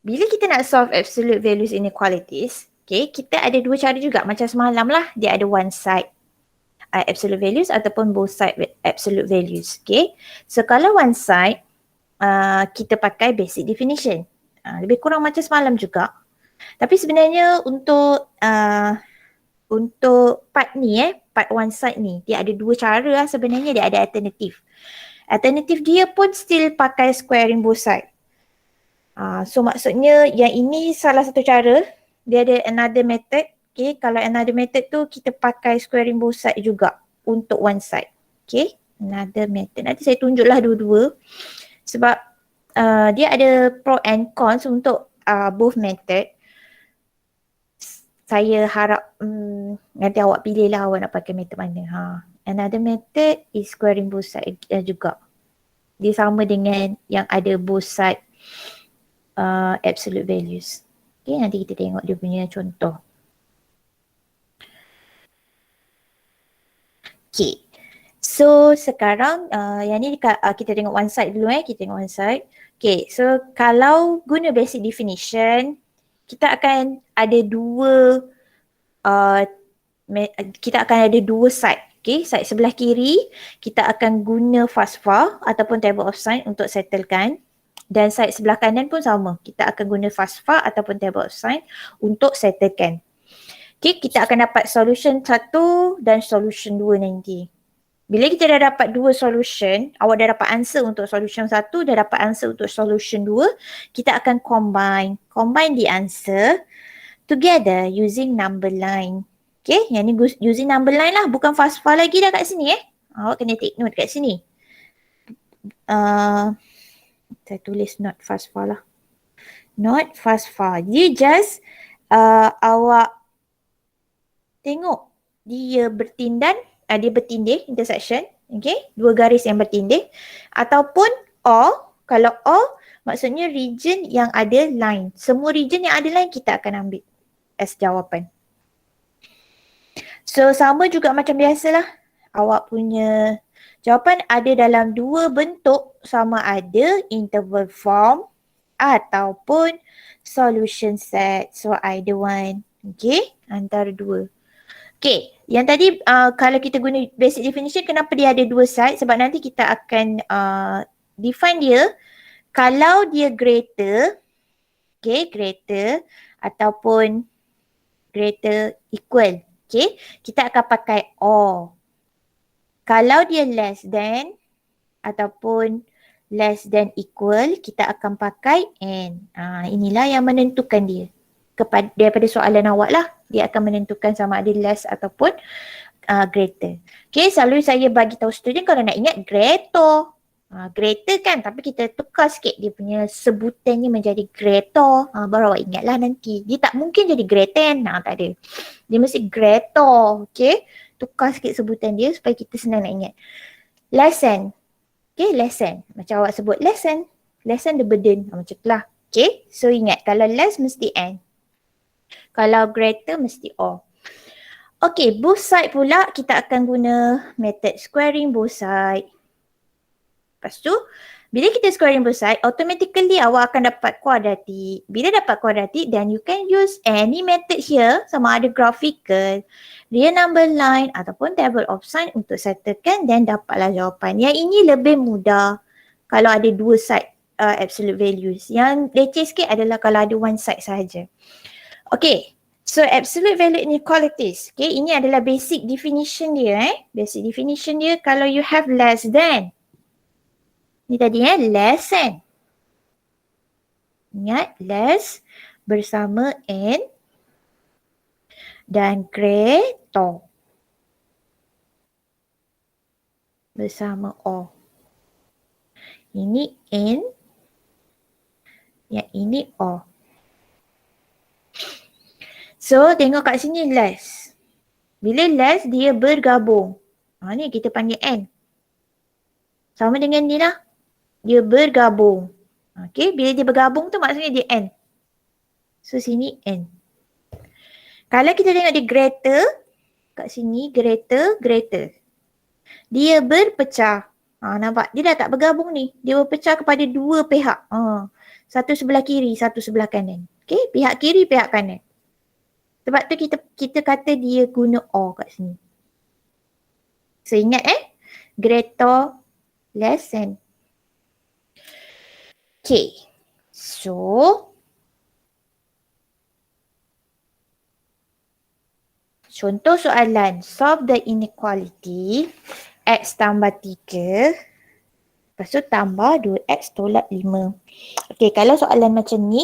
bila kita nak solve absolute values inequalities, okay, kita ada dua cara juga. Macam semalam lah, dia ada one side absolute values ataupun both side absolute values. Okay, so kalau one side, kita pakai basic definition. Lebih kurang macam semalam juga. Tapi sebenarnya untuk part ni part one side ni, dia ada dua cara lah sebenarnya, dia ada alternatif. Alternatif dia pun still pakai squaring both side. So maksudnya yang ini salah satu cara, dia ada another method. Okay, kalau another method tu kita pakai squaring both side juga untuk one side. Okay, another method. Nanti saya tunjuklah dua-dua sebab dia ada pro and cons untuk both method. Saya harap nanti awak pilih lah awak nak pakai method mana. Another method is squaring both side juga. Dia sama dengan yang ada both side absolute values. Okay, nanti kita tengok dia punya contoh. Okay, so sekarang yang ni kita tengok one side dulu kita tengok one side. Okay, so kalau guna basic definition, kita akan ada dua side. Okay, side sebelah kiri kita akan guna FASFA ataupun table of sign untuk settlekan. Dan side sebelah kanan pun sama. Kita akan guna FASFA ataupun table of sign untuk settlekan. Okay, kita akan dapat solution 1 dan solution 2 nanti. Bila kita dah dapat dua solution, awak dah dapat answer untuk solution 1, dah dapat answer untuk solution 2, kita akan combine the answer together using number line. Okay, yang ni using number line lah, bukan FASFA lagi dah kat sini Awak kena take note kat sini. Saya tulis not FASFA lah. Not FASFA. Dia just awak tengok dia bertindih intersection, okay, dua garis yang bertindih, ataupun or. Kalau or maksudnya region yang ada line. Semua region yang ada line kita akan ambil as jawapan. So sama juga macam biasalah, awak punya jawapan ada dalam dua bentuk, sama ada interval form ataupun solution set. So either one. Okay, antara dua. Okay, yang tadi kalau kita guna basic definition, kenapa dia ada dua side? Sebab nanti kita akan define dia kalau dia greater, okay, greater ataupun greater equal. Okay, kita akan pakai or. Kalau dia less than ataupun less than equal, kita akan pakai and. Inilah yang menentukan dia. Daripada soalan awak lah, dia akan menentukan sama ada less ataupun greater. Okay, selalu saya bagi tahu student kalau nak ingat greater. Greater kan, tapi kita tukar sikit dia punya sebutannya menjadi greater. Baru awak ingatlah nanti. Dia tak mungkin jadi greater. Tak ada. Dia mesti greater. Okay, tukar sikit sebutan dia supaya kita senang nak ingat. Lesson. Okay, lesson. Macam awak sebut lesson. Lesson the burden. Macam tu lah. Okay, so ingat kalau less mesti and. Kalau greater mesti or. Okay, both side pula kita akan guna method squaring both side. Lepas tu, bila kita squaring both side, automatically awak akan dapat kuadratik. Bila dapat kuadratik, then you can use any method here, sama ada graphical, real number line ataupun table of sign untuk settlekan dan dapatlah jawapan. Yang ini lebih mudah kalau ada dua side absolute values. Yang leceh sikit adalah kalau ada one side sahaja. Okay, so absolute value inequalities. Okay, ini adalah basic definition dia. Basic definition dia kalau you have less than. Ni tadi less than. Ingat, less bersama and dan greater bersama or. Ini and, yang ini or. So, tengok kat sini less. Bila less, dia bergabung. Ni kita panggil and. Sama dengan ni lah. Dia bergabung. Okay, bila dia bergabung tu maksudnya dia and. So, sini and. Kalau kita tengok dia greater, kat sini greater. Dia berpecah. Nampak? Dia dah tak bergabung ni. Dia berpecah kepada dua pihak. Satu sebelah kiri, satu sebelah kanan. Okay, pihak kiri, pihak kanan. Sebab tu kita kata dia guna or kat sini. So ingat greater, less than. Okay. So contoh soalan, solve the inequality x tambah 3, lepas tu tambah 2x tolak 5. Okay, kalau soalan macam ni,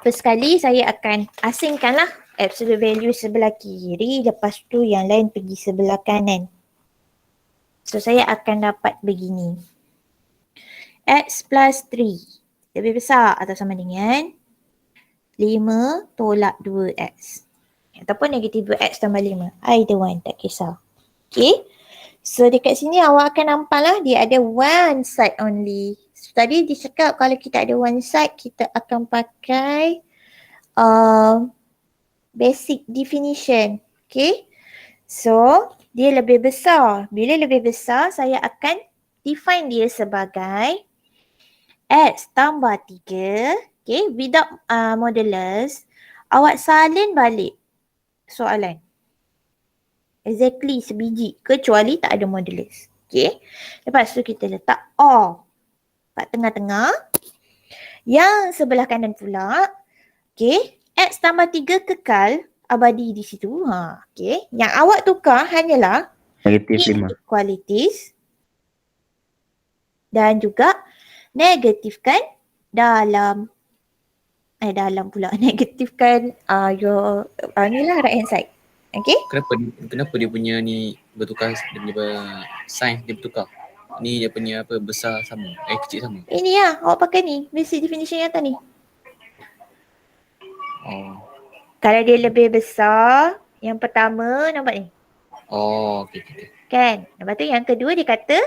first kali saya akan asingkanlah absolute value sebelah kiri, lepas tu yang lain pergi sebelah kanan. So saya akan dapat begini. X plus 3 lebih besar atau sama dengan 5 tolak 2x. Ataupun negatif 2x tambah 5. Either one, tak kisah. Okay. So dekat sini awak akan nampak lah dia ada one side only. So, tadi dia cakap kalau kita ada one side, kita akan pakai basic definition. Okay. So dia lebih besar. Bila lebih besar, saya akan define dia sebagai x tambah 3. Okay. Without modulus, awak salin balik soalan. Exactly sebiji kecuali tak ada modulus. Okay. Lepas tu kita letak or kat tengah-tengah. Yang sebelah kanan pula. Okay. X tambah 3 kekal abadi di situ. Okay. Yang awak tukar hanyalah Negatif 5. inequalities dan juga negatifkan dalam pula negatifkan your ni lah right hand side. Okay. Kenapa dia punya ni bertukar, dia punya sign dia bertukar? Ni dia punya apa, besar sama, kecil sama. Ini lah, awak pakai ni, basic definition yang atas ni. Oh. Kalau dia lebih besar, yang pertama nampak ni. Oh, okey. Kan? Lepas tu yang kedua dia kata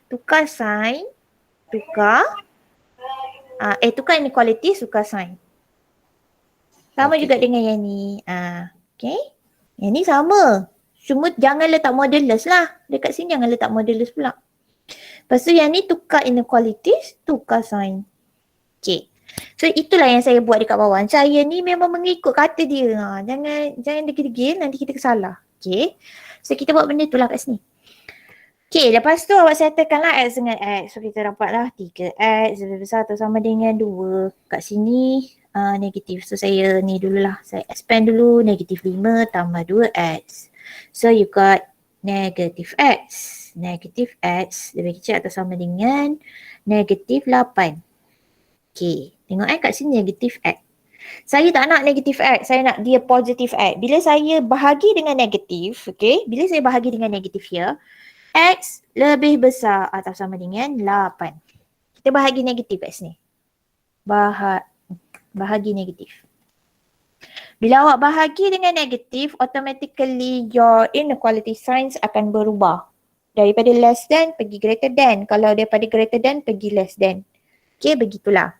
tukar sign, tukar inequality, tukar sign. Sama juga dengan yang ni. Okay. Yang ni sama. Cuma jangan letak modulus lah. Dekat sini jangan letak modulus pula. Lepas tu yang ni tukar inequalities, tukar sign. Okay. So itulah yang saya buat dekat bawah. Saya ni memang mengikut kata dia. Jangan degil-degil, nanti kita salah. Okay. So kita buat benda tu lah kat sini. Okay, lepas tu awak settlekanlah x dengan x. So kita dapatlah 3x lebih besar atau sama dengan 2. Kat sini negatif. So saya ni dululah. Saya expand dulu. Negatif 5 tambah 2x. So you got negatif x. Negatif x lebih kecil atau sama dengan negatif 8. Okay. Tengok kat sini negatif x. Saya tak nak negatif x. Saya nak dia positif x. Bila saya bahagi dengan negatif. Okay. Bila saya bahagi dengan negatif here. X lebih besar atau sama dengan 8. Kita bahagi negatif x ni. Bahagi negatif. Bila awak bahagi dengan negatif, automatically your inequality signs akan berubah. Daripada less than pergi greater than. Kalau daripada greater than pergi less than. Okay, begitulah.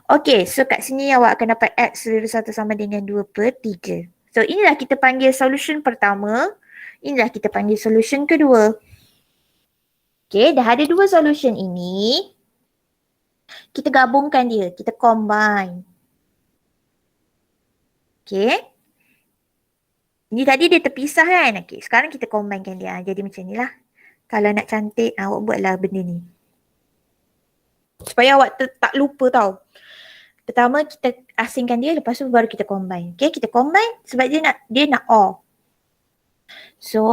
Okay, so kat sini awak akan dapat x lebih besar atau sama dengan 2/3. So inilah kita panggil solution pertama. Inilah kita panggil solution kedua. Okay, dah ada dua solution ini. Kita gabungkan dia. Kita combine. Okay. Ini tadi dia terpisah kan? Okay, sekarang kita combinekan dia. Jadi macam ni lah. Kalau nak cantik, awak buatlah benda ni. Supaya awak tak lupa tau. Pertama kita asingkan dia, lepas tu baru kita combine. Okay, kita combine sebab dia nak or. So,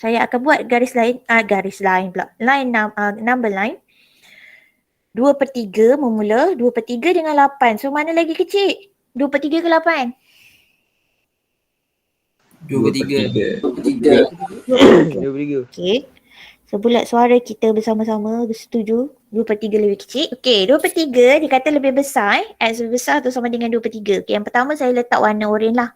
saya akan buat garis lain pula. Number line. 2/3 memula. 2/3 dengan 8. So, mana lagi kecil? 2/3 ke 8? 2/3. 2/3. Okay. So, bulat suara kita bersama-sama bersetuju. 2/3 lebih kecil. Okay, 2/3 dia kata lebih besar. X lebih besar atau sama dengan 2/3. Okay, yang pertama saya letak warna oren lah.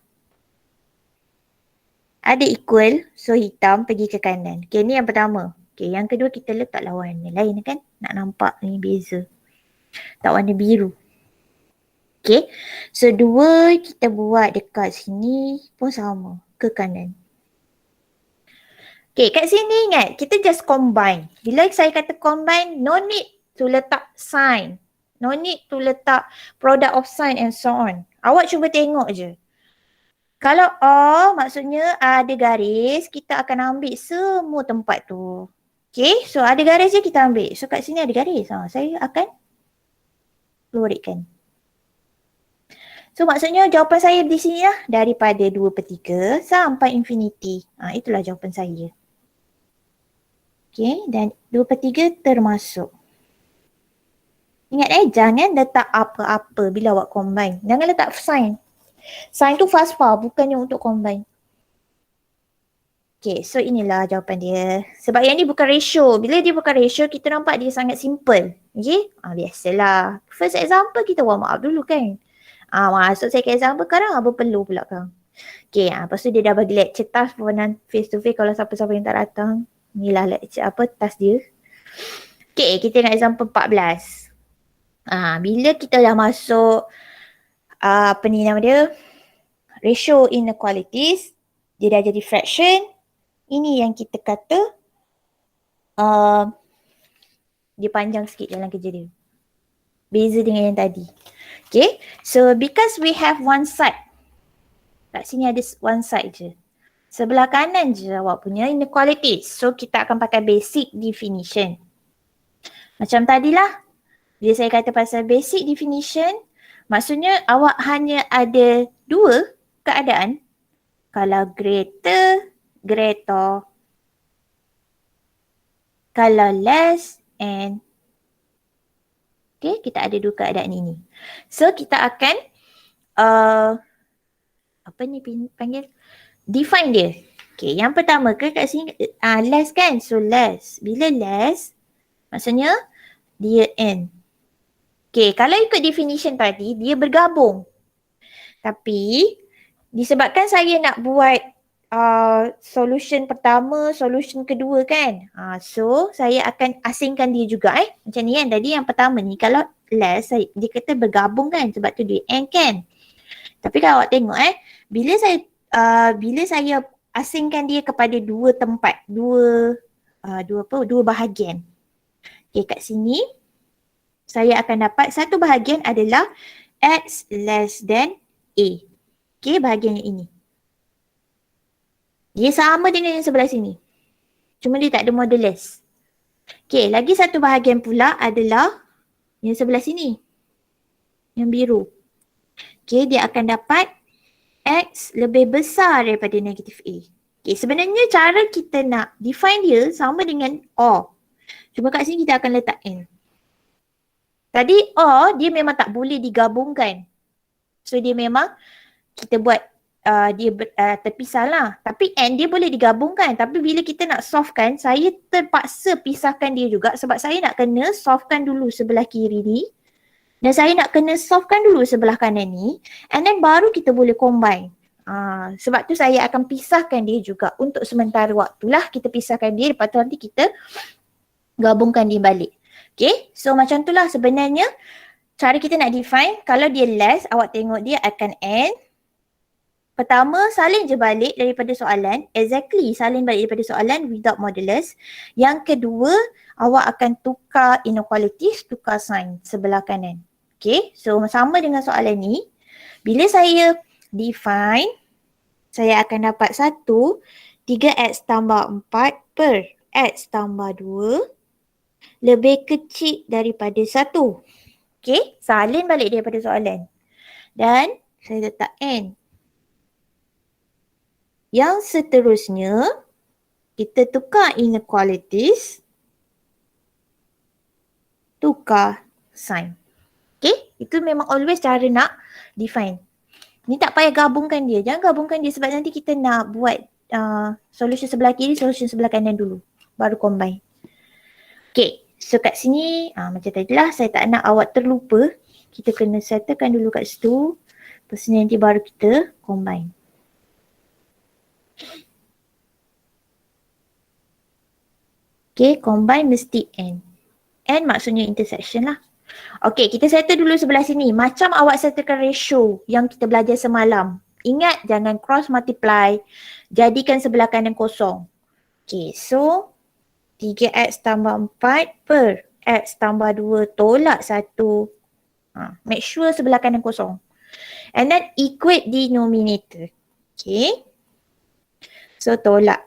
Ada equal, so hitam pergi ke kanan. Okay, ni yang pertama. Okay, yang kedua kita letaklah warna lain kan. Nak nampak ni beza. Tak warna biru. Okay, so 2 kita buat dekat sini pun sama. Ke kanan. Okay, kat sini ingat, kita just combine. Bila saya kata combine, no need to letak sign. No need to letak product of sign and so on. Awak cuba tengok je. Kalau or maksudnya ada garis, kita akan ambil semua tempat tu. Okay, so ada garis je kita ambil. So kat sini ada garis. Saya akan keluarkan. So maksudnya jawapan saya di sini lah daripada 2/3 sampai infinity. Itulah jawapan saya. Okay, dan 2/3 termasuk. Ingat jangan letak apa-apa bila awak combine. Jangan letak sign. Sign tu fast far, bukannya untuk combine. Okay, so inilah jawapan dia. Sebab yang ni bukan ratio. Bila dia bukan ratio, kita nampak dia sangat simple. Okay, biasalah. First example kita warm up dulu kan. Masuk second example sekarang apa perlu pula kan. Okay, lepas tu dia dah bagi lecture task face to face kalau siapa-siapa yang tak datang. Inilah lecture task dia. Okay, kita tengok example 14. Bila kita dah masuk nama dia, ratio inequalities, dia dah jadi fraction. Ini yang kita kata dia panjang sikit dalam kerja dia. Beza dengan yang tadi. Okay, so because we have one side. Kat sini ada one side je. Sebelah kanan je awak punya inequalities. So kita akan pakai basic definition. Macam tadilah. Bila saya kata pasal basic definition, maksudnya awak hanya ada dua keadaan. Kalau greater, kalau less and okay, kita ada dua keadaan ini. So kita akan panggil? Define dia. Okay, yang pertama kat sini less kan? So less. Bila less, maksudnya dia n. Okay, kalau ikut definition tadi, dia bergabung. Tapi, disebabkan saya nak buat solution pertama, solution kedua kan. So, saya akan asingkan dia juga Macam ni kan, tadi yang pertama ni, kalau less, dia kata bergabung kan. Sebab tu dia n kan. Tapi kalau awak tengok bila saya asingkan dia kepada dua tempat, dua bahagian. Okay, kat sini, saya akan dapat satu bahagian adalah x less than a. Okay, bahagian yang ini. Dia sama dengan yang sebelah sini. Cuma dia tak ada modulus. Okay, lagi satu bahagian pula adalah yang sebelah sini. Yang biru. Okay, dia akan dapat x lebih besar daripada negatif a. Okay, sebenarnya cara kita nak define dia sama dengan or. Cuma kat sini kita akan letak n. Tadi or dia memang tak boleh digabungkan. So dia memang kita buat dia terpisah lah. Tapi n dia boleh digabungkan. Tapi bila kita nak solvekan, saya terpaksa pisahkan dia juga sebab saya nak kena solvekan dulu sebelah kiri ni. Dan saya nak kena solvekan dulu sebelah kanan ni. And then baru kita boleh combine. Sebab tu saya akan pisahkan dia juga. Untuk sementara waktulah kita pisahkan dia. Lepas tu nanti kita gabungkan dia balik. Okay, so macam tu lah sebenarnya cara kita nak define. Kalau dia less, awak tengok dia akan n. Pertama, salin je balik daripada soalan. Exactly, salin balik daripada soalan without modulus. Yang kedua, awak akan tukar inequalities, tukar sign sebelah kanan. Okay, so sama dengan soalan ni. Bila saya define, saya akan dapat 1, 3x tambah 4 per x tambah 2 lebih kecil daripada 1. Okay, salin balik daripada soalan. Dan saya letak n. Yang seterusnya, kita tukar inequalities, tukar sign. Okay, itu memang always cara nak define. Ni tak payah gabungkan dia. Jangan gabungkan dia sebab nanti kita nak buat solution sebelah kiri, solution sebelah kanan dulu. Baru combine. Okay, so kat sini macam tadilah saya tak nak awak terlupa. Kita kena settlekan dulu kat situ. Lepas ni nanti baru kita combine. Okay, combine mesti n. N maksudnya intersection lah. Okay, kita settle dulu sebelah sini. Macam awak settlekan ratio yang kita belajar semalam. Ingat jangan cross multiply. Jadikan sebelah kanan kosong. Okay, so 3x tambah 4 per x tambah 2 tolak 1 Make sure sebelah kanan kosong. And then equate denominator. Okay. So tolak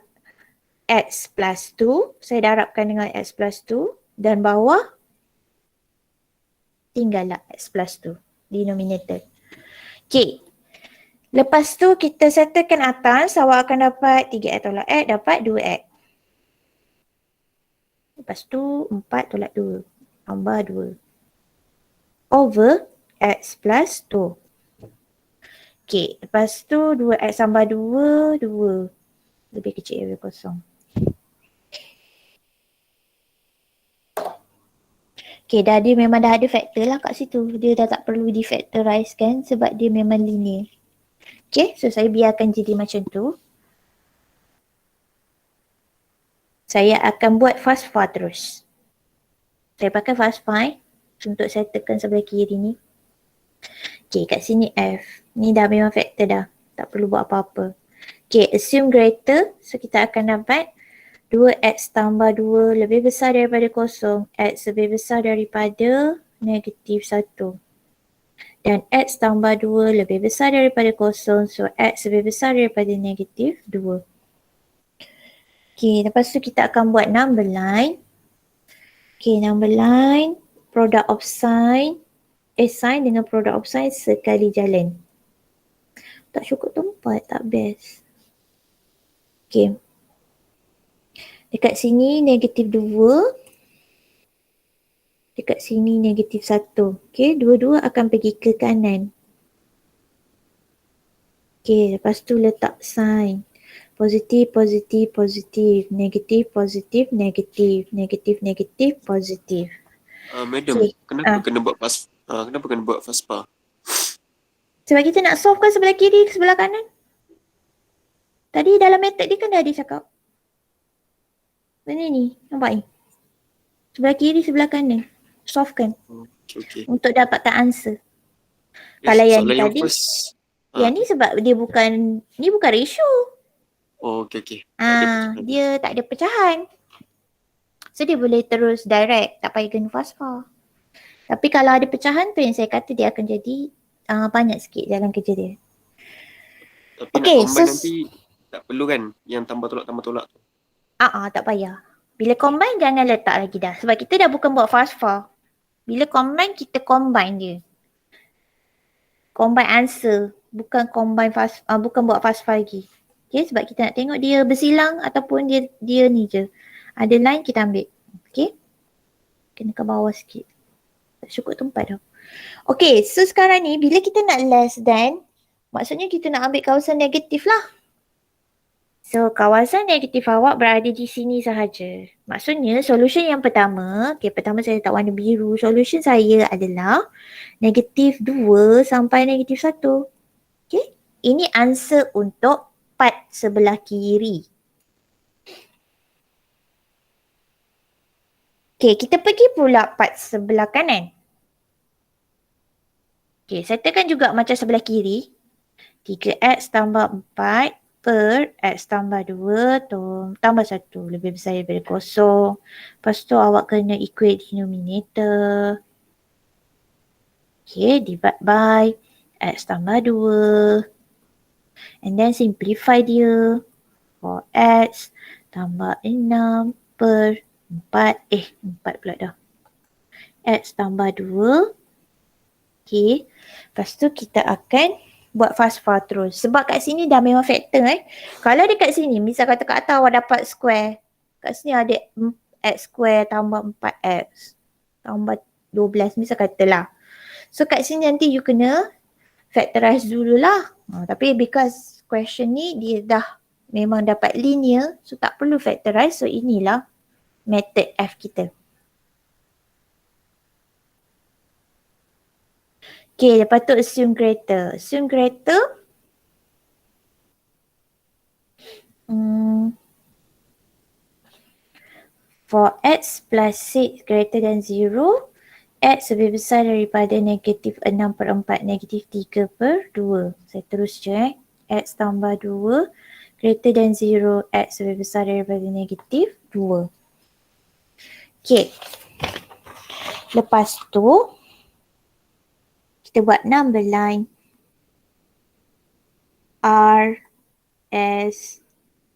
x plus 2. Saya darabkan dengan x plus 2. Dan bawah tinggallah x plus 2. Denominator. Okay. Lepas tu kita settlekan atas. Awak akan dapat 3x tolak x dapat 2x. Lepas tu 4 tolak 2. Tambah 2. Over x plus 2. Okay. Lepas tu 2x tambah 2. 2. Lebih kecil dari kosong. Okay, dia memang dah ada factor lah kat situ. Dia dah tak perlu di-factorize kan sebab dia memang linear. Okay, so saya biarkan jadi macam tu. Saya akan buat FASFA terus. Saya pakai FASFA untuk settlekan sebelah kiri ni. Okay, kat sini F. Ni dah memang factor dah. Tak perlu buat apa-apa. Okay, assume greater. So kita akan dapat 2x tambah 2 lebih besar daripada kosong. X lebih besar daripada negatif 1. Dan x tambah 2 lebih besar daripada kosong. So x lebih besar daripada negatif 2. Okay, lepas tu kita akan buat number line. Okay, number line. Product of sign. Sign dengan product of sign sekali jalan. Tak cukup tempat, tak best. Okay. Dekat sini negatif 2. Dekat sini negatif 1. Okay, dua-dua akan pergi ke kanan. Okay, lepas tu letak sign. Positif, positif, positif. Negatif, positif, negatif. Negatif, negatif, positif. Madam, Okay. kenapa kena buat kenapa kena buat FASPA? Sebab kita nak solve kan sebelah kiri ke sebelah kanan. Tadi dalam method dia kan dah ada cakap. Benda ni, nampak ni? Sebelah kiri, sebelah kanan. Solve kan Okay. untuk dapatkan answer. Yes, Kalau yang soalan yang tadi, first. yang ni sebab dia bukan, ni bukan ratio. Oh, okay. Tak ada pecahan. Dia tak ada pecahan. So dia boleh terus direct, tak payah guna FASFA. Tapi kalau ada pecahan tu yang saya kata dia akan jadi banyak sikit jalan kerja dia. Tapi Okay, nak combine nanti tak perlu kan yang tambah tolak tu. Tak payah. Bila combine jangan letak lagi dah. Sebab kita dah bukan buat FASFA. Bila combine kita combine dia. Combine answer. Bukan combine bukan buat FASFA lagi. Okay, sebab kita nak tengok dia bersilang ataupun dia ni je. Ada line kita ambil. Okay. Kena ke bawah sikit. Tak cukup tempat dah. Okay, so sekarang ni bila kita nak less than, maksudnya kita nak ambil kawasan negatif lah. So, kawasan negatif awak berada di sini sahaja. Maksudnya, solution yang pertama, pertama saya letak warna biru. Solution saya adalah negatif 2 sampai negatif 1. Okay, ini answer untuk part sebelah kiri. Okay, kita pergi pula part sebelah kanan. Okay, settlekan juga macam sebelah kiri. 3x tambah 4 per x tambah 2 tambah 1 lebih besar daripada kosong. Lepas tu awak kena equate denominator. Okay, divide by x tambah 2. And then simplify dia. 4x tambah 6 per 4. 4 pula dah. X tambah 2. Okay. Lepas tu kita akan buat FASFA terus. Sebab kat sini dah memang factor Kalau dekat sini, misal kata kat atas awak dapat square. Kat sini ada x square tambah 4x. Tambah 12. Misal katalah. So kat sini nanti you kena factorize dululah. Tapi because question ni dia dah memang dapat linear. So tak perlu factorize. So inilah method F kita. Okay, lepas tu assume greater. Assume greater. For x plus 6 greater than 0, x lebih besar daripada negatif 6 per 4, negatif 3 per 2. Saya terus je x tambah 2 greater than 0, x lebih besar daripada negatif 2. Okay. Lepas tu, kita buat number line R, S,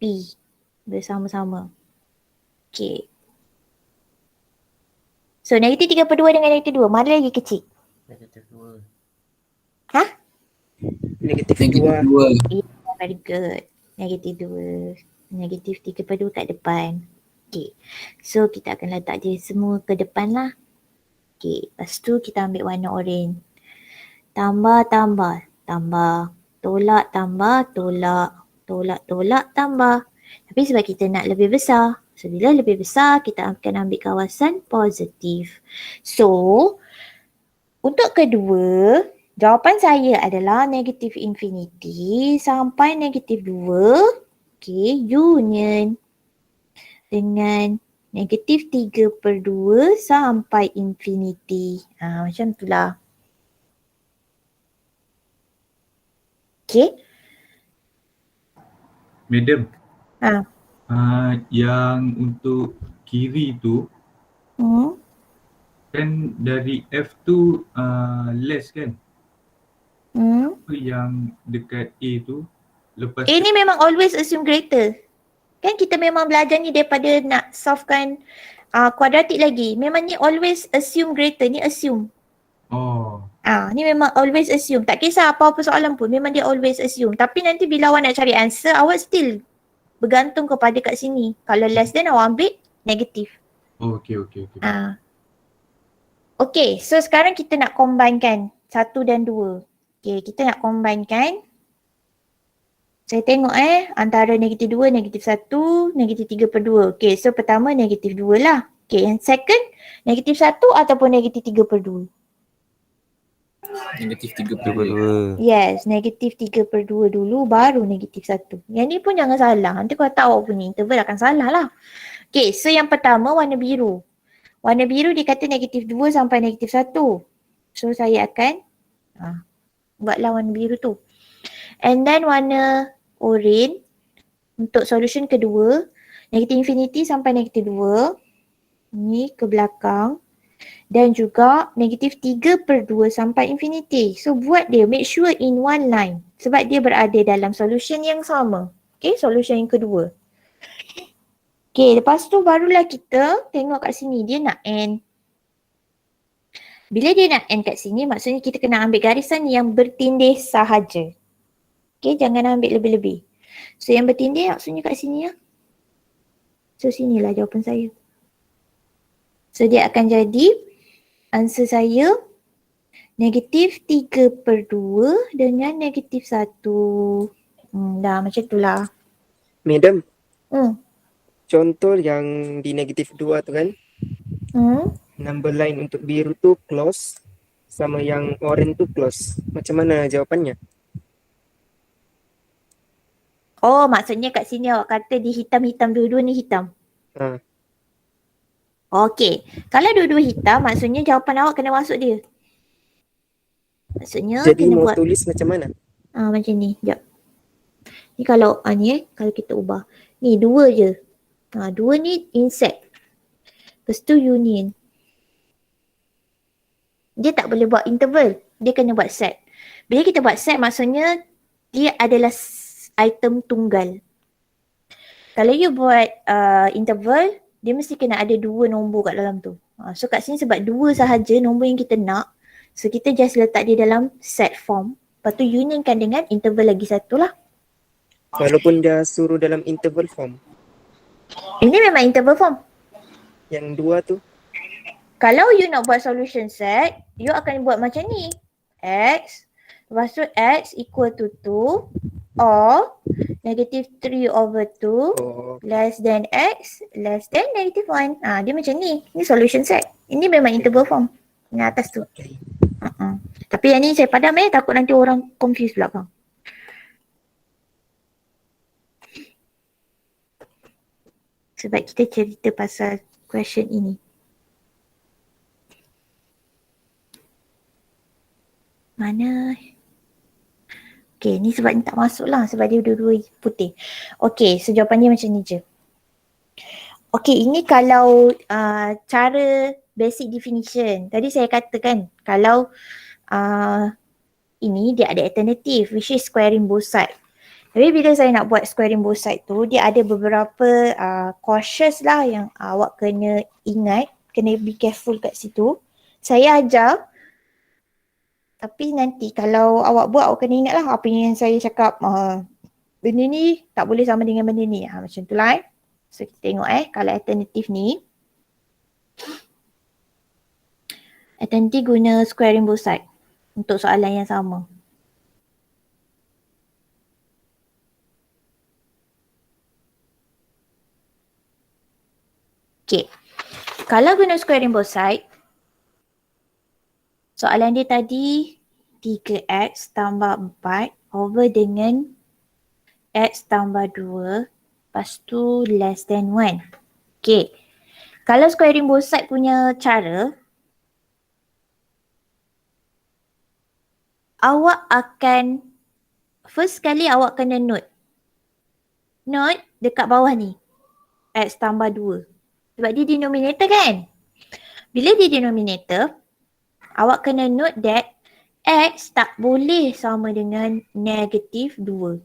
P bersama-sama. Okay. So negatif 3/2 dengan negatif 2, mana lagi kecil? Negatif 2. Negatif Negatif 2. 2. Yeah, very good. Negatif 2. Negatif 3/2 kat depan. Okay. So kita akan letak dia semua ke depan lah. Okay. Lepas tu kita ambil warna oren. Tambah. Tolak, tambah, tolak. Tolak, tambah. Tapi sebab kita nak lebih besar. So bila lebih besar, kita akan ambil kawasan positif. So, untuk kedua, jawapan saya adalah negatif infinity sampai negatif 2. Okay, union dengan negatif 3/2 sampai infinity. Macam itulah. Okay. Madam, Ha. yang untuk kiri tu Hmm. kan dari F tu less kan? Hmm. Apa yang dekat A tu lepas A ni memang always assume greater. Kan kita memang belajar ni daripada nak solvekan kuadratik lagi. Memang ni always assume greater. Ni assume. Oh, Ni memang always assume. Tak kisah apa-apa soalan pun. Memang dia always assume. Tapi nanti bila awak nak cari answer, awak still bergantung kepada kat sini. Kalau less than awak ambil negatif. okay. Okay, so sekarang kita nak combinekan 1 dan 2. Okay, kita nak combinekan. Saya tengok antara negatif 2, negatif 1, negatif 3/2. Okay, so pertama negatif 2 lah. Okay, yang second negatif 1 ataupun negatif 3/2. Negatif 3/2. Yes, negatif 3/2 dulu baru negatif 1. Yang ni pun jangan salah. Nanti kalau tahu awak punya interval akan salah lah. Okay, so yang pertama warna biru. Warna biru dia kata negatif 2 sampai negatif 1. So saya akan buatlah warna biru tu. And then warna oren untuk solution kedua. Negatif infinity sampai negatif 2. Ni ke belakang. Dan juga negatif 3/2 sampai infinity. So buat dia, make sure in one line. Sebab dia berada dalam solution yang sama. Okay, solution yang kedua. Okay, lepas tu barulah kita tengok kat sini dia nak end. Bila dia nak end kat sini, maksudnya kita kena ambil garisan yang bertindih sahaja. Okay, jangan ambil lebih-lebih. So yang bertindih maksudnya kat sini ya. So sinilah jawapan saya. So dia akan jadi answer saya negatif 3/2 dengan negatif 1. Dah macam itulah. Madam, Hmm. contoh yang di negatif 2 tu kan, number line untuk biru tu close sama yang orange tu close. Macam mana jawapannya? Oh, maksudnya kat sini awak kata di hitam-hitam, dua-dua ni hitam. Okey. Kalau dua-dua hitam, maksudnya jawapan awak kena masuk dia. Maksudnya Jadi kena mau buat tulis macam mana? macam ni. Sekejap. Ni kalau kalau kita ubah. Ni dua je. Dua ni insect. Lepas tu union. Dia tak boleh buat interval. Dia kena buat set. Bila kita buat set, maksudnya dia adalah item tunggal. Kalau you buat interval, dia mesti kena ada dua nombor kat dalam tu. So kat sini sebab dua sahaja nombor yang kita nak, so kita just letak dia dalam set form. Lepas tu unionkan dengan interval lagi satu lah. Walaupun dia suruh dalam interval form. Ini memang interval form. Yang dua tu, Kalau you nak buat solution set, you akan buat macam ni. X, lepas tu X equal to 2 or negative 3/2 less than X less than negative 1. Dia macam ni. Ni solution set. Ini memang interval form. Yang atas tu. Tapi yang ni saya padam takut nanti orang confuse belakang. Sebab kita cerita pasal question ini. Mana? Okay, ni sebab ni tak masuk lah. Sebab dia dua-dua putih. Okay, so jawapan dia macam ni je. Okay, ini kalau cara basic definition. Tadi saya katakan kalau ini dia ada alternative which is squaring both side. Tapi bila saya nak buat squaring both side tu, dia ada beberapa cautious lah yang awak kena ingat, kena be careful kat situ. Saya ajar, tapi nanti kalau awak buat, awak kena ingat lah apa yang saya cakap. Benda ni tak boleh sama dengan benda ni. Macam tu lah. So kita tengok kalau alternative ni. Alternative guna squaring both side untuk soalan yang sama. Okay. Kalau guna squaring both side, soalan dia tadi 3x tambah 4 over dengan x tambah 2 lepas tu less than 1. Okay. Kalau squaring both side punya cara, awak akan, first sekali awak kena note. Note dekat bawah ni. X tambah 2. Sebab dia denominator kan? Bila dia denominator, awak kena note that X tak boleh sama dengan negatif 2.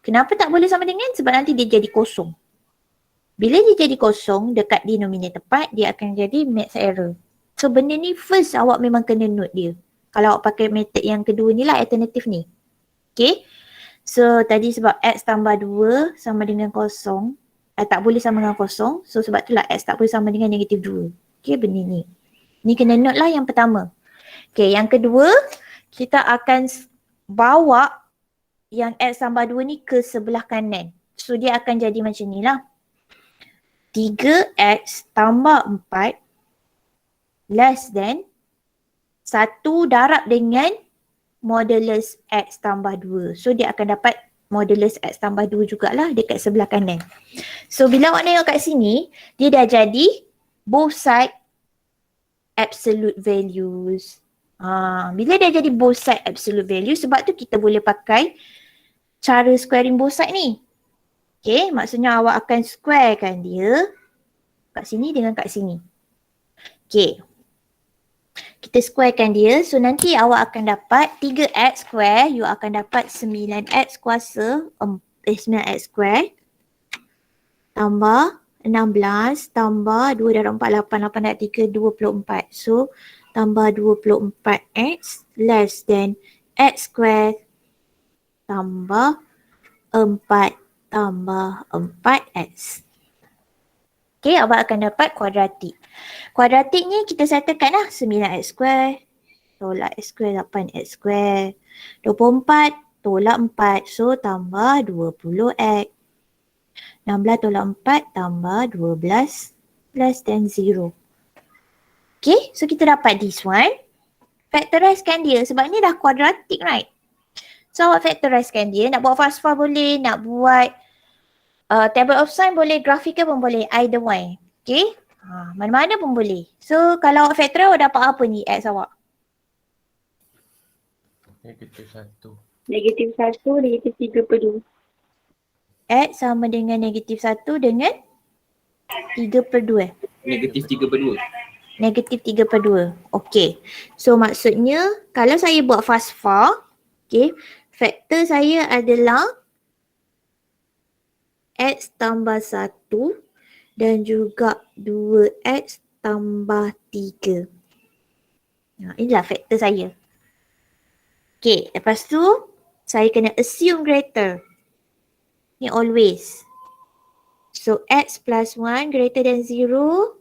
Kenapa tak boleh sama dengan? Sebab nanti dia jadi kosong. Bila dia jadi kosong dekat denominator part, dia akan jadi maths error. So benda ni first awak memang kena note dia. Kalau awak pakai method yang kedua ni lah, alternatif ni. Okay. So tadi sebab X tambah 2 sama dengan kosong. Tak boleh sama dengan kosong. So sebab tu lah X tak boleh sama dengan negatif 2. Okay, benda ni. Ni kena note lah yang pertama. Okay, yang kedua, kita akan bawa yang X tambah 2 ni ke sebelah kanan. So dia akan jadi macam ni lah. 3X tambah 4 less than 1 darab dengan modulus X tambah 2. So dia akan dapat modulus X tambah 2 jugalah dekat sebelah kanan. So bila awak tengok kat sini, dia dah jadi both side absolute values. Bila dia jadi both side absolute values, sebab tu kita boleh pakai cara squaring both side ni. Okay, maksudnya awak akan squarekan dia kat sini dengan kat sini. Okay. Kita squarekan dia. So nanti awak akan dapat 3x square. You akan dapat 9x kuasa 9x square tambah 16 tambah 2 darab 4, 8, 8 darab 3, 24. So tambah 24x less than x square tambah 4 tambah 4x. Okay, awak akan dapat kuadratik. Kuadratik ni kita settlekan lah. 9x square tolak x square 8x square. 24 tolak 4. So tambah 20x. 16 tolak 4 tambah 12 less than 0. Okay, so kita dapat this one. Factorizekan dia sebab ni dah kuadratik, right? So awak factorizekan dia. Nak buat FASFA boleh, nak buat table of sign boleh, graphical pun boleh, either one. Okay, mana-mana pun boleh. So kalau awak factorize, awak dapat apa ni X awak? Negatif 1. Negatif 1, negatif 3/2. X sama dengan negatif 1 dengan 3/2. Negatif 3/2. Negatif 3/2. Okay. So maksudnya kalau saya buat FASFA, okay, faktor saya adalah X tambah 1 dan juga 2X tambah 3. Inilah faktor saya. Okay, lepas tu saya kena assume greater. Ni always. So X plus 1 greater than 0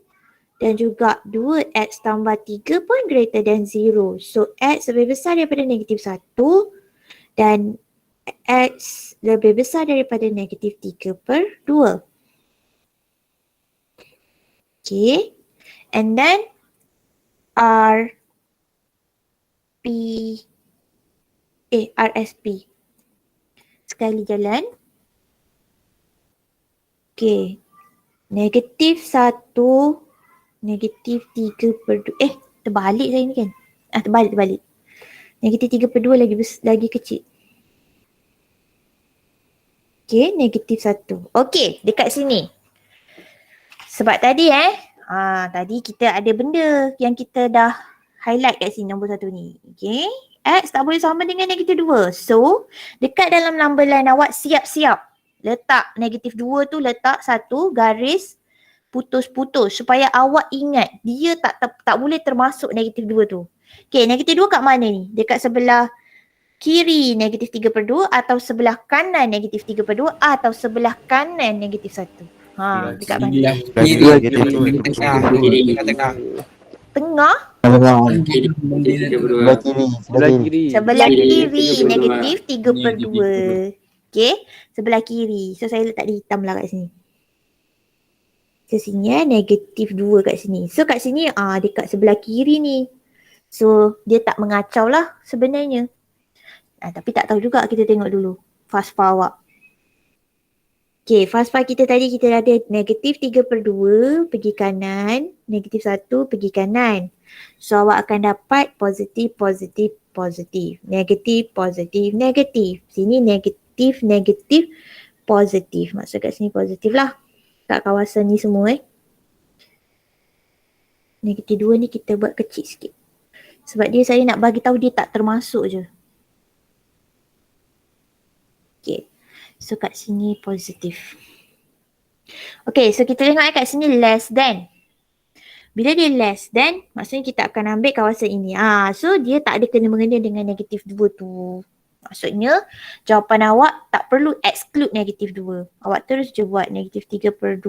dan juga 2X tambah 3 pun greater than 0. So X lebih besar daripada negatif 1 dan X lebih besar daripada negatif 3/2. Okay. And then RSP. Sekali jalan. Okay. Negatif 1, negatif 3/2. Terbalik saya ni kan? Terbalik. Negatif 3/2 lagi kecil. Okay, negatif 1. Okay, dekat sini. Sebab tadi tadi kita ada benda yang kita dah highlight kat sini nombor 1 ni. Okay. X tak boleh sama dengan negatif 2. So, dekat dalam number line awak siap-siap. Letak negatif 2 tu letak satu garis putus-putus supaya awak ingat dia tak boleh termasuk negatif 2 tu. Okay, negatif 2 kat mana ni? Dekat sebelah kiri negatif 3/2 atau sebelah kanan negatif 3/2 atau sebelah kanan negatif 1. Dekat mana? Tengah? Sebelah kiri negatif 3/2. Okay, sebelah kiri. So saya letak dia hitam lah kat sini. So sini negatif 2 kat sini. So kat sini dekat sebelah kiri ni. So dia tak mengacau lah sebenarnya. Tapi tak tahu juga, kita tengok dulu fast-far awak. Okay, fast-far kita tadi kita ada negatif 3/2 pergi kanan, negatif 1 pergi kanan. So awak akan dapat positif, positif, positif. Negatif, positif, negatif. Sini negatif, negatif, positif. Maksud kat sini positif lah. Kat kawasan ni semua Negatif 2 ni kita buat kecil sikit. Sebab dia saya nak bagi tahu dia tak termasuk je. Okay. So kat sini positif. Okay, so kita tengok kat sini less than. Bila dia less than, maksudnya kita akan ambil kawasan ini. So dia tak ada kena-mengena dengan negatif 2 tu. Maksudnya jawapan awak tak perlu exclude negatif 2. Awak terus je buat negatif 3/2,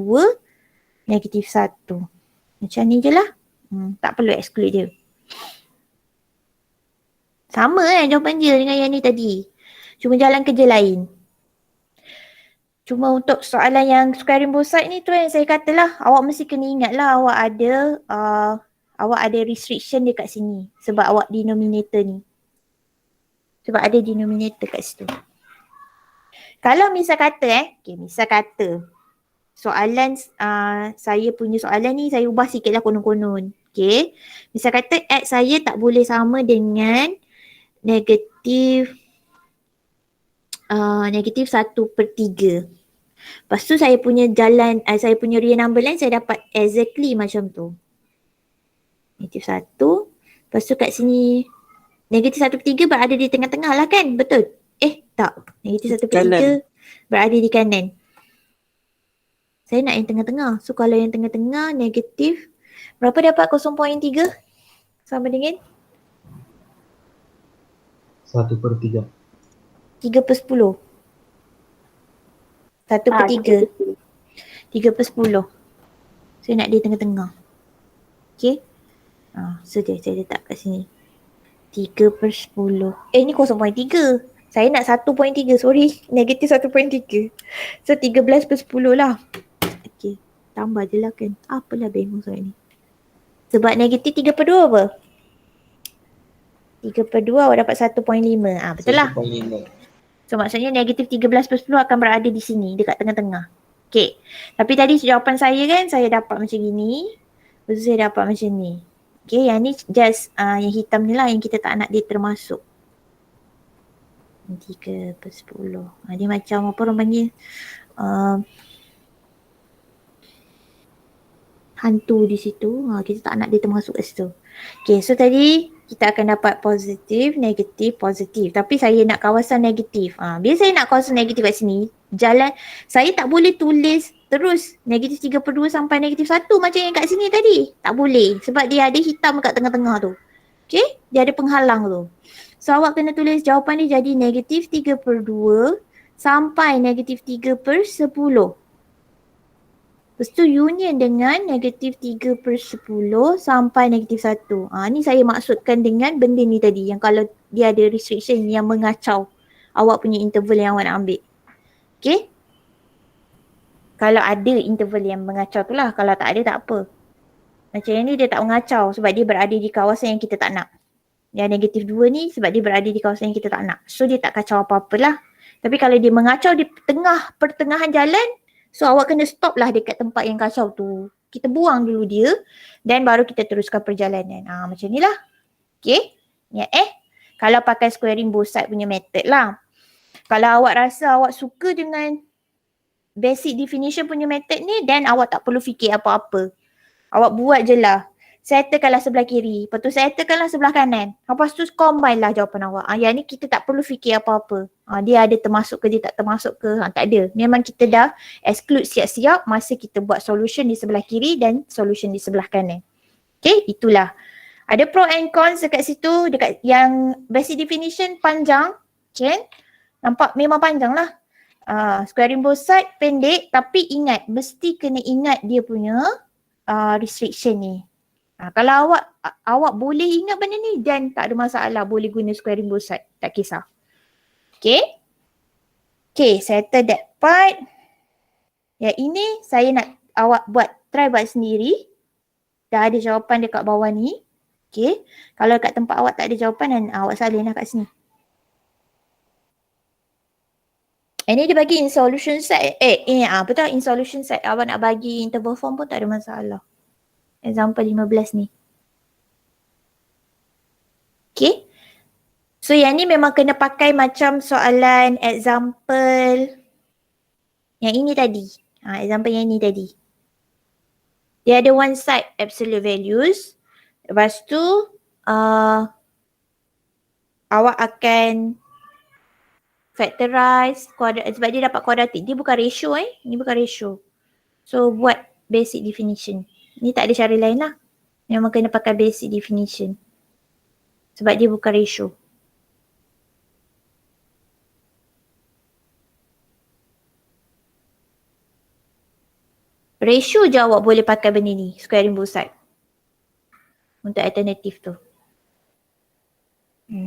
negatif 1. Macam ni je lah. Tak perlu exclude dia. Sama jawapan dia dengan yang ni tadi. Cuma jalan kerja lain. Cuma untuk soalan yang squaring both side ni tu yang saya katalah, awak mesti kena ingat lah awak ada restriction dia kat sini. Sebab awak denominator ni. Sebab ada denominator kat situ. Kalau misal kata misal kata soalan saya punya soalan ni saya ubah sikit lah konon-konon. Okay. Misal kata X saya tak boleh sama dengan negatif 1/3. Lepas tu saya punya saya punya real number line saya dapat exactly macam tu. Negatif 1. Lepas tu kat sini negatif 1/3 berada di tengah-tengah lah kan? Betul? Tak. Negatif 1/3 berada di kanan. Saya nak yang tengah-tengah. So kalau yang tengah-tengah negatif, berapa dapat 0.3 sama dengan? 1/3. 3/10. 1/3. 3/10. Saya nak dia tengah-tengah. Okay. So saya letak kat sini. 3/10. Ni 0.3. Saya nak 1.3. Sorry. Negatif 1.3. So 13/10 lah. Okay. Tambah je lah kan. Apalah bingung soal ni. Sebab negatif 3/2 apa? 3/2 awak dapat 1.5. Betul lah. 1.5. So maksudnya negatif 13/10 akan berada di sini. Dekat tengah-tengah. Okay. Tapi tadi jawapan saya kan. Saya dapat macam gini. Lepas tu saya dapat macam ni. Okay. Yang ni just yang hitam ni lah. Yang kita tak nak dia termasuk. 3/10. Dia macam apa orang panggil. Hantu di situ. Kita tak nak dia termasuk kat situ. Okay. So tadi kita akan dapat positif, negatif, positif. Tapi saya nak kawasan negatif. Bila saya nak kawasan negatif kat sini, saya tak boleh tulis terus negatif 3/2 sampai negatif 1 macam yang kat sini tadi. Tak boleh. Sebab dia ada hitam kat tengah-tengah tu. Okay? Dia ada penghalang tu. So awak kena tulis jawapan dia jadi negatif 3/2 sampai negatif 3/10. Lepas tu union dengan negatif 3/10 sampai negatif 1. Ni saya maksudkan dengan benda ni tadi. Yang kalau dia ada restriction yang mengacau awak punya interval yang awak nak ambil. Okay? Kalau ada interval yang mengacau tu lah. Kalau tak ada tak apa. Macam yang ni dia tak mengacau sebab dia berada di kawasan yang kita tak nak. Yang negatif 2 ni sebab dia berada di kawasan yang kita tak nak. So dia tak kacau apa-apalah. Tapi kalau dia mengacau di pertengahan jalan, so awak kena stop lah dekat tempat yang kacau tu. Kita buang dulu dia dan baru kita teruskan perjalanan. Macam ni lah. Okay. Ya, kalau pakai squaring both side punya method lah. Kalau awak rasa awak suka dengan basic definition punya method ni, then awak tak perlu fikir apa-apa. Awak buat je lah. settlekanlah sebelah kiri. Lepas tu settlekanlah sebelah kanan. Lepas tu combine lah jawapan awak. Yang ni kita tak perlu fikir apa-apa. Dia ada termasuk ke, dia tak termasuk ke. Tak ada. Memang kita dah exclude siap-siap masa kita buat solution di sebelah kiri dan solution di sebelah kanan. Okay, itulah. Ada pro and cons dekat situ. Dekat yang basic definition panjang. Okay. Nampak memang panjang lah. Squaring both side pendek, tapi ingat, mesti kena ingat dia punya restriction ni. Kalau awak boleh ingat benda ni, dan tak ada masalah, boleh guna squaring both side, tak kisah. Okay. Okay, settle that part. Yang ini saya nak awak try buat sendiri. Dah ada jawapan dekat bawah ni. Okay. Kalau kat tempat awak tak ada jawapan, dan awak salin lah kat sini. Ini dia bagi in solution set. Betul, in solution set. Awak nak bagi interval form pun tak ada masalah. Example 15 ni. Okay. So yang ni memang kena pakai macam soalan example yang ini tadi. Example yang ini tadi. Dia ada one side absolute values. Lepas tu awak akan factorize sebab dia dapat kuadratik. Dia bukan ratio Ini bukan ratio. So buat basic definition. Ni tak ada cara lain lah. Memang kena pakai basic definition. Sebab dia bukan ratio. Ratio je awak boleh pakai benda ni. Squaring both side. Untuk alternatif tu.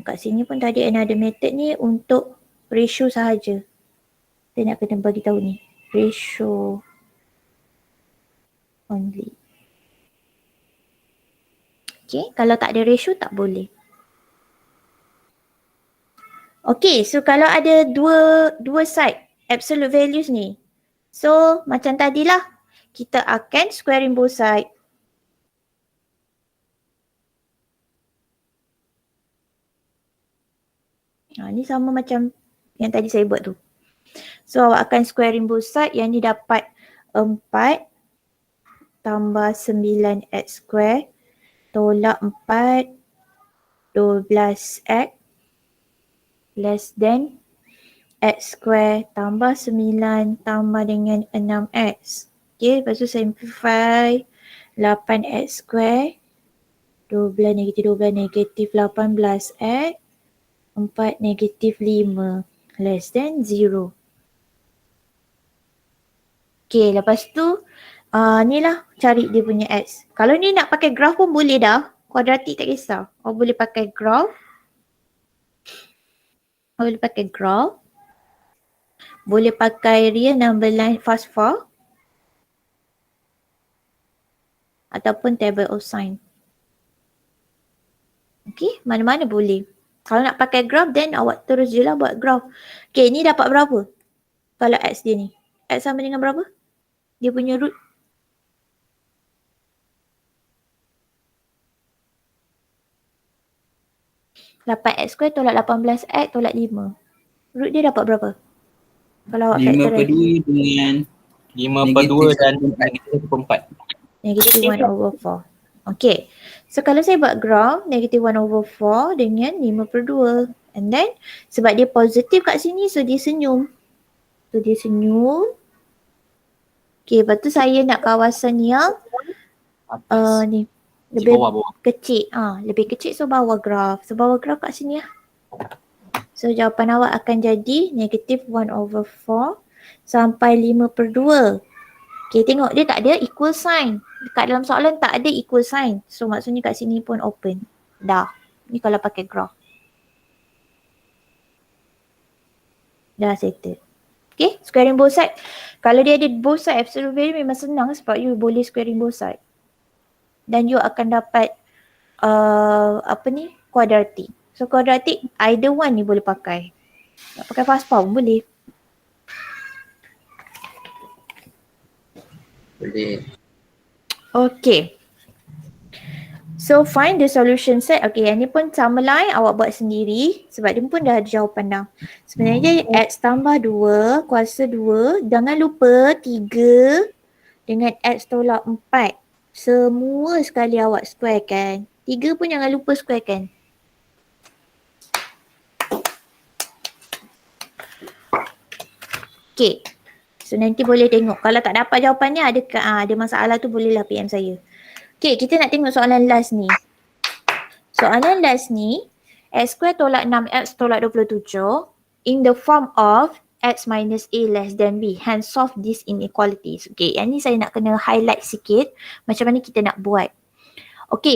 Kat sini pun tadi another method ni untuk ratio sahaja. Saya nak kena bagi tahu ni. Ratio only. Okay, kalau tak ada ratio tak boleh. Okay, so kalau ada dua side absolute values ni. So macam tadilah, kita akan squaring both side. Ni sama macam yang tadi saya buat tu. So awak akan squaring both side. Yang ni dapat 4 tambah 9x square tolak 4 12x less than x square tambah 9 tambah dengan 6x. Okay, lepas tu simplify 8x square 12 negatif 18x 4 negatif 5 less than 0. Okay, lepas tu ni lah cari dia punya x. Kalau ni nak pakai graph pun boleh dah. Kuadratik tak kisah. Boleh pakai graph. Boleh pakai graph. Boleh pakai real number line FASFA. Ataupun table of sign. Okay, mana-mana boleh. Kalau nak pakai graph, then awak terus je lah buat graph. Okay, ni dapat berapa? Kalau x dia ni. X sama dengan berapa? Dia punya root. Dapat x square tolak 18x tolak 5. Root dia dapat berapa? Kalau awak 5 per 2 dengan 5 per 2 dan negatif 1/4. Negative 1 over 4. Okay. So kalau saya buat graph, negative 1 over 4 dengan 5 per 2. And then, sebab dia positif kat sini, so dia senyum. Okay, lepas tu saya nak kawasan yang ni. Lebih bawah. kecil. Lebih kecil, so bawah graph. So bawah graph kat sini lah. So jawapan awak akan jadi negative 1 over 4 sampai 5 per 2. Okay, tengok dia tak ada equal sign. Dekat dalam soalan tak ada equal sign. So maksudnya kat sini pun open. Dah. Ni kalau pakai graph. Dah settle. Okay, squaring both side. Kalau dia ada both side absolute value memang senang sebab you boleh squaring both side. Dan you akan dapat kuadratik. So kuadratik either one ni boleh pakai. Nak pakai FASFA pun boleh. Boleh. Okay. So find the solution set. Okay, yang ni pun sama lah awak buat sendiri sebab dia pun dah ada jawapan dah. Sebenarnya x tambah 2 kuasa 2. Jangan lupa 3 dengan x tolak 4. Semua sekali awak squarekan. 3 pun jangan lupa squarekan. Okay. So nanti boleh tengok. Kalau tak dapat jawapannya ada masalah tu bolehlah PM saya. Okay, kita nak tengok soalan last ni. Soalan last ni, x square tolak 6x tolak 27 in the form of x minus a less than b. Hence solve these inequalities. Okay, yang ni saya nak kena highlight sikit macam mana kita nak buat.